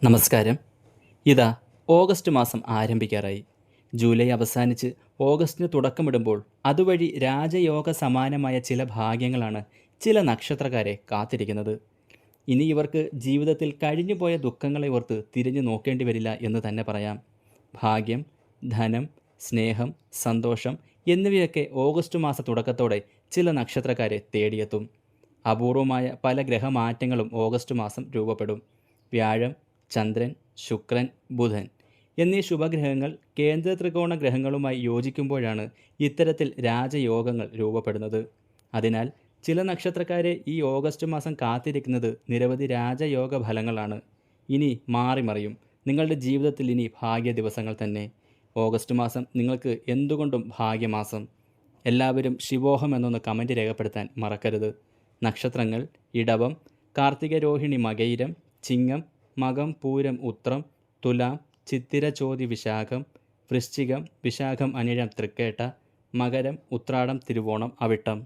നമസ്കാരം. ഇതാ ഓഗസ്റ്റ് മാസം ആരംഭിക്കാറായി. ജൂലൈ അവസാനിച്ച് ഓഗസ്റ്റിന് തുടക്കമിടുമ്പോൾ അതുവഴി രാജയോഗ സമാനമായ ചില ഭാഗ്യങ്ങളാണ് ചില നക്ഷത്രക്കാരെ കാത്തിരിക്കുന്നത്. ഇനി ഇവർക്ക് ജീവിതത്തിൽ കഴിഞ്ഞുപോയ ദുഃഖങ്ങളെ ഓർത്ത് തിരിഞ്ഞു നോക്കേണ്ടി വരില്ല എന്ന് തന്നെ പറയാം. ഭാഗ്യം, ധനം, സ്നേഹം, സന്തോഷം എന്നിവയൊക്കെ ഓഗസ്റ്റ് മാസ തുടക്കത്തോടെ ചില നക്ഷത്രക്കാരെ തേടിയെത്തും. അപൂർവമായ പല ഗ്രഹമാറ്റങ്ങളും ഓഗസ്റ്റ് മാസം രൂപപ്പെടും. വ്യാഴം, ചന്ദ്രൻ, ശുക്രൻ, ബുധൻ എന്നീ ശുഭഗ്രഹങ്ങൾ കേന്ദ്ര ത്രികോണ ഗ്രഹങ്ങളുമായി യോജിക്കുമ്പോഴാണ് ഇത്തരത്തിൽ രാജയോഗങ്ങൾ രൂപപ്പെടുന്നത്. അതിനാൽ ചില നക്ഷത്രക്കാരെ ഈ ഓഗസ്റ്റ് മാസം കാത്തിരിക്കുന്നത് നിരവധി രാജയോഗ ഫലങ്ങളാണ്. ഇനി മാറിമറിയും. നിങ്ങളുടെ ജീവിതത്തിൽ ഇനി ഭാഗ്യ ദിവസങ്ങൾ തന്നെ. ഓഗസ്റ്റ് മാസം നിങ്ങൾക്ക് എന്തുകൊണ്ടും ഭാഗ്യമാസം. എല്ലാവരും ശിവോഹം എന്നൊന്ന് കമൻറ്റ് രേഖപ്പെടുത്താൻ മറക്കരുത്. നക്ഷത്രങ്ങൾ: ഇടവം, കാർത്തിക രോഹിണി മകയിരം, ചിങ്ങം, മകം പൂരം ഉത്രം, തുലാം ചിത്തിര ചോതി വിശാഖം, വൃശ്ചികം വിശാഖം അനിഴം തൃക്കേട്ട, മകരം ഉത്രാടം തിരുവോണം അവിട്ടം.